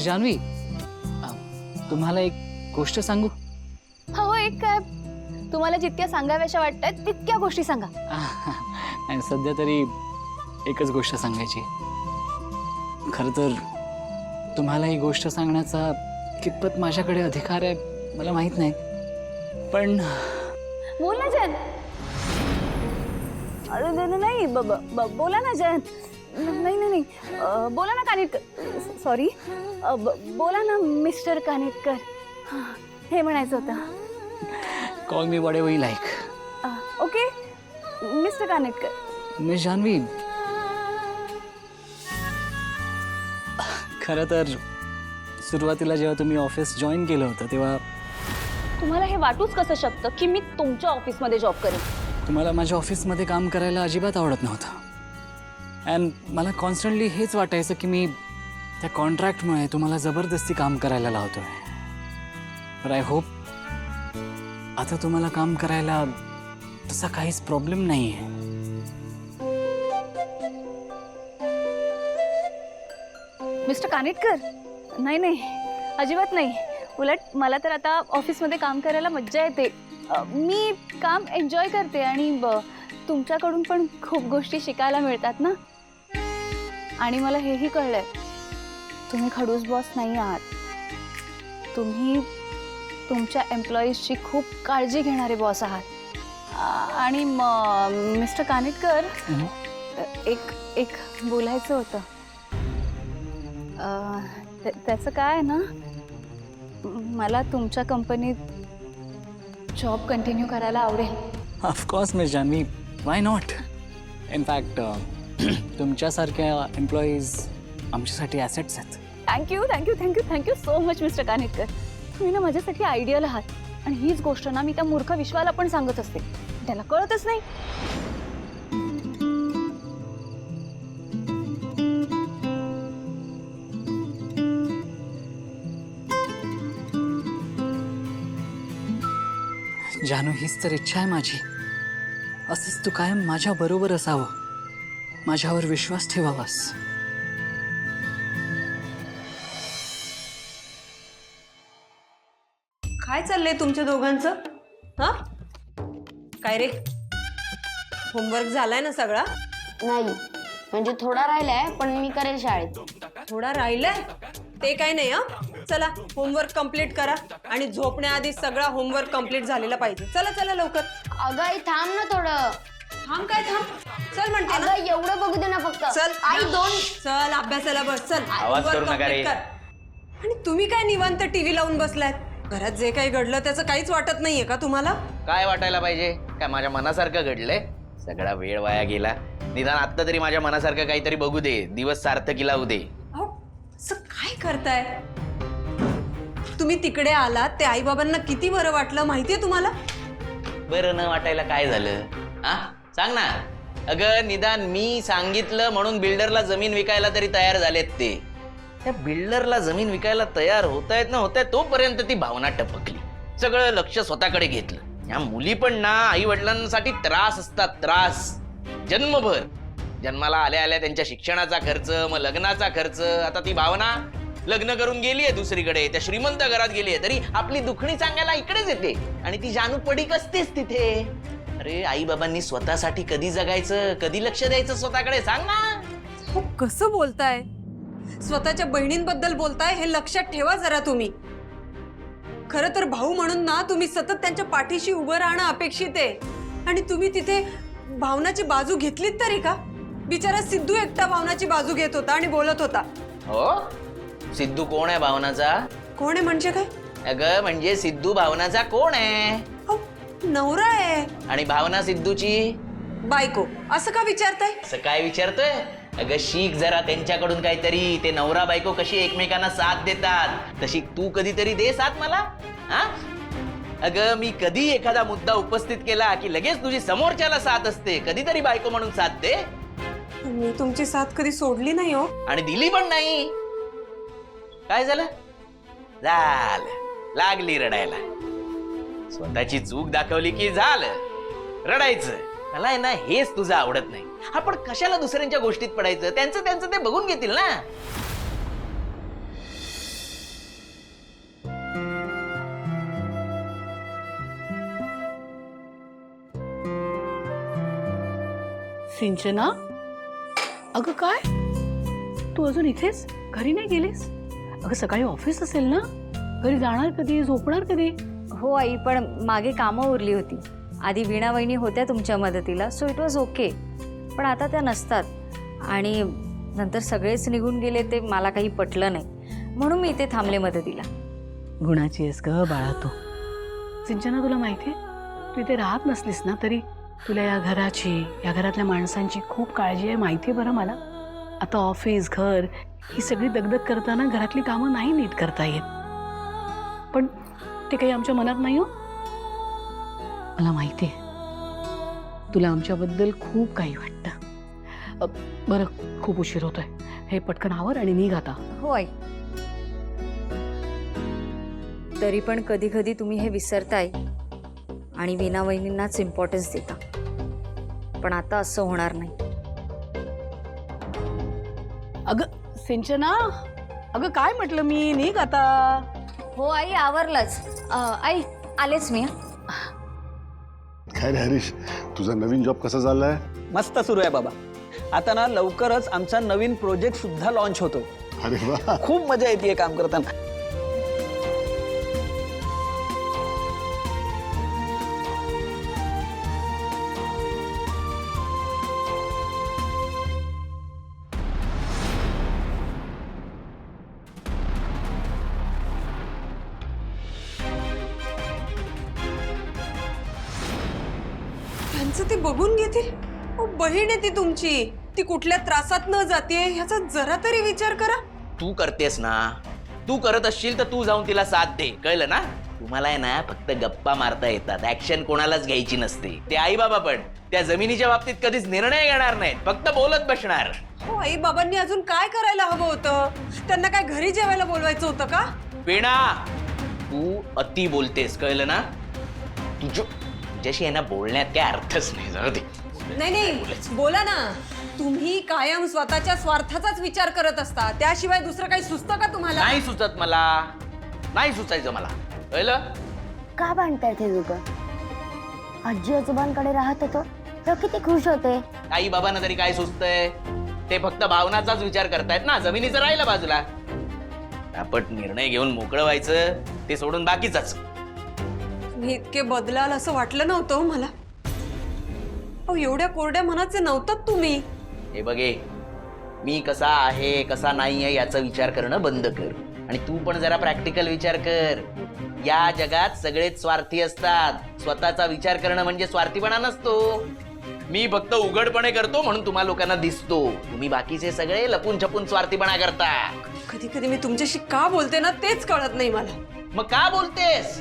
Miss Janhvi, तुम्हाला एक गोष्ट सांगू? हो, एक काय? तुम्हाला जितक्या सांगाव्याशा वाटतात तितक्या गोष्टी सांगा. आणि सध्या तरी एकच गोष्ट सांगायची. खरं तर तुम्हाला ही गोष्ट सांगण्याचा कितपत माझ्याकडे अधिकार आहे मला माहित नाही, पण बोल ना जयंत. नाही बोला ना जयंत. नाही नाही नाही, बोला ना कानेटकर. सॉरी, बोला ना मिस्टर कानेटकर. हे म्हणायचं होतं. Call me whatever you like. Okay mister Kanetkar. Miss Janhavi, खरं तर सुरुवातीला जेव्हा तुम्ही ऑफिस जॉईन केलं होतं तेव्हा तुम्हाला हे वाटूच कसं शकतं की मी तुमच्या ऑफिसमध्ये जॉब करेन? तुम्हाला माझ्या ऑफिसमध्ये काम करायला अजिबात आवडत नव्हतं. अँड मला कॉन्स्टंटली हेच वाटायचं की मी त्या कॉन्ट्रॅक्टमुळे तुम्हाला जबरदस्ती काम करायला लावतोय. बट आय होप आता तुम्हाला काम करायला तसा काहीच प्रॉब्लेम नाही आहे. मिस्टर कानेटकर, नाही नाही, अजिबात नाही. उलट मला तर आता ऑफिसमध्ये काम करायला मज्जा येते. मी काम एन्जॉय करते आणि तुमच्याकडून पण खूप गोष्टी शिकायला मिळतात ना. आणि मला हेही कळलंय, तुम्ही खडूस बॉस नाही आहात. तुम्ही तुमच्या एम्प्लॉईजची खूप काळजी घेणारे बॉस आहात. आणि मिस्टर कानेटकर, एक बोलायचं होतं. त्याचं काय आहे ना, मला तुमच्या कंपनीत जॉब कंटिन्यू करायला आवडेल. Of course miss Janhavi, why not. In fact तुमच्यासारख्या एम्प्लॉईज आमच्यासाठी ॲसेट्स आहेत. Thank you thank you thank you thank you so much mister Kanetkar. तुम्ही ना माझ्यासाठी आयडियल आहात. आणि हीच गोष्ट ना मी त्या मूर्ख विश्वाला पण सांगत असते, त्याला कळतच नाही. जानू, हीच तर इच्छा आहे माझी. असंच तू कायम माझ्या बरोबर असावं, माझ्यावर विश्वास ठेवावास. काय चाललंय तुमच्या दोघांचं? हा काय रे, होमवर्क झालाय ना सगळा? नाही, म्हणजे थोडा राहिलाय, पण मी करेल शाळेत. थोडा राहिलाय ते काय नाही. हा चला, होमवर्क कंप्लीट करा आणि झोपण्याआधी सगळा होमवर्क कंप्लीट झालेला पाहिजे. चला चला लवकर. अगं आई थांब ना थोडं. थांब काय थांब, चल म्हणते ना. अगं एवढं बघू दे ना फक्त. चल आई दोन. चल अभ्यासाला बस. चल आवाज homework करू नका रे. complete कर. आणि तुम्ही काय निवांत टीव्ही लावून बसलात? घरात जे काही घडलं त्याचं काहीच वाटत नाहीये का तुम्हाला? काय वाटायला पाहिजे? काय माझ्या मनासारखं घडलंय? सगळा वेळ वाया गेला. निदान आत्ता तरी माझ्या मनासारखं काहीतरी बघू दे, दिवस सार्थकीला होऊ दे. अहो, असं काय करताय तुम्ही? तिकडे आलात ते आई बाबांना किती बरं वाटलं माहितीये तुम्हाला? बरं न वाटायला काय झालं? हा सांग ना. अगं निदान मी सांगितलं म्हणून बिल्डरला जमीन विकायला तरी तयार झालेत ते. त्या बिल्डरला जमीन विकायला तयार होतायत ना होतायत तोपर्यंत ती भावना टपकली. सगळं लक्ष स्वतःकडे घेतलं. या मुली पण ना आई वडिलांसाठी त्रास असतात, त्रास जन्मभर. जन्माला आल्या आल्या त्यांच्या शिक्षणाचा खर्च, मग लग्नाचा खर्च. आता ती भावना लग्न करून गेलीये दुसरीकडे, त्या श्रीमंत घरात गेलीये, तरी आपली दुखणी सांगायला इकडेच येते. आणि ती जानू पडीक असतेच तिथे. अरे आई बाबांनी स्वतःसाठी कधी जगायचं, कधी लक्ष द्यायचं स्वतःकडे, सांग ना. हो, कसं बोलताय? स्वतःच्या बहिणींबद्दल बोलताय हे लक्षात ठेवा जरा तुम्ही. खरं तर भाऊ म्हणून ना तुम्ही सतत त्यांच्या पाठीशी उभं राहणं अपेक्षित आहे. आणि तुम्ही तिथे भावनाची बाजू घेतलीत तरी का? बिचारा सिद्धू एकटा भावनाची बाजू घेत होता आणि बोलत होता. हो, सिद्धू कोण आहे भावनाचा? कोण आहे म्हणजे काय? अगं म्हणजे सिद्धू भावनाचा कोण आहे? अहो, नवरा आहे. आणि भावना सिद्धूची बायको. असं का विचारताय? असं काय विचारतोय? अगं शिक जरा त्यांच्याकडून काहीतरी. ते नवरा बायको कशी एकमेकांना साथ देतात तशी तू कधीतरी दे साथ मला. हा अगं मी कधी एखादा मुद्दा उपस्थित केला की लगेच तुझी समोरच्याला साथ असते. कधीतरी बायको म्हणून साथ दे. मी तुमची साथ कधी सोडली नाही हो. आणि दिली पण नाही. काय झालं? लागली रडायला. स्वतःची चूक दाखवली की झालं रडायचं. मला आहे ना हेच तुझं आवडत नाही. आपण कशाला दुसऱ्यांच्या गोष्टीत पडायचं? त्यांचं ते बघून घेतील ना. सिंचना, अगं काय तू अजून इथेच घरी नाही गेलीस? अगं सकाळी ऑफिस असेल ना, घरी जाणार कधी, झोपणार कधी? हो आई, पण मागे कामं उरली होती. आधी वीणा वहिनी होत्या तुमच्या मदतीला, सो इट वॉज ओके. पण आता त्या नसतात आणि नंतर सगळेच निघून गेले, ते मला काही पटलं नाही, म्हणून मी इथे थांबले मदतीला. गुणाची आहेस ग बाळा तू. सिंचना, तुला माहिती आहे, तू इथे राहत नसलीस ना तरी तुला या घराची, या घरातल्या माणसांची खूप काळजी आहे, माहिती आहे बरं मला. आता ऑफिस, घर ही सगळी दगदग करताना घरातली कामं नाही नीट करता येत, पण ते काही आमच्या मनात नाही हो. मला माहिती आहे तुला आमच्याबद्दल खूप काही वाटतं. बरं, खूप उशीर होतोय, हे पटकन आवर आणि निघ आता. हो आई. तरी पण कधी कधी तुम्ही हे विसरताय आणि वीणा वहिनींनाच इम्पॉर्टन्स देता, पण आता असं होणार नाही. अगं सिंचना, अगं काय म्हटलं मी, निघ आता. हो आई, आवरलंच. आई आलेच मी. काय रे हरीश, तुझा नवीन जॉब कसा चाललाय? मस्त सुरू आहे बाबा. आता ना लवकरच आमचा नवीन प्रोजेक्ट सुद्धा लॉन्च होतो. अरे वा, खूप मजा येते काम करताना. त्यांचं ते बघून घेतील. अहो, बहीण आहे ती तुमची, ती कुठल्या त्रासात न जाते ह्याचा जरा तरी विचार करा. तू करतेस ना, तू करत असशील तर तू जाऊन तिला साथ दे, कळलं ना? तुम्हाला आहे ना फक्त गप्पा मारता येतात, ऍक्शन कोणालाच घ्यायची नसते. ते आई बाबा पण त्या जमिनीच्या बाबतीत कधीच निर्णय घेणार नाहीत, फक्त बोलत बसणार. हो, आई बाबांनी अजून काय करायला हवं होतं? त्यांना काय घरी जेवायला बोलवायचं होतं का? वीणा, तू अति बोलतेस, कळलं ना? तुझ्याशी आहे ना बोलण्यात काय अर्थच नाही. जाऊ दे. नाही, बोला ना. तुम्ही कायम स्वतःच्या स्वार्थाचाच विचार करत असता, त्याशिवाय दुसरं काही सुचतं का तुम्हाला? नाही सुचत मला, नाही सुचायचं मला, कळलं? का भांडताय ते दोघं? आजी आजोबांकडे राहत होतो तर किती खुश होते. आई बाबांना तरी काय सुचतंय? ते फक्त भावनाचाच विचार करतायत ना, जमिनीचं राहिलं बाजूला. आपण निर्णय घेऊन मोकळं व्हायचं, ते सोडून बाकीचाच. तुम्ही इतके बदलाल असं वाटलं नव्हतं हो मला. अहो, एवढ्या कोरड्या मनाचे नव्हतात तुम्ही. हे बघे, मी कसा आहे कसा नाही आहे याचा विचार करणं बंद कर, आणि तू पण जरा प्रॅक्टिकल विचार कर. या जगात सगळेच स्वार्थी असतात, स्वतःचा विचार करणं म्हणजे स्वार्थीपणा नसतो. मी फक्त उघडपणे करतो म्हणून तुम्हा लोकांना दिसतो, तुम्ही बाकीचे सगळे लपून छपून स्वार्थीपणा करता. कधी कधी मी तुमच्याशी का बोलते ना तेच कळत नाही मला. मग का बोलतेस?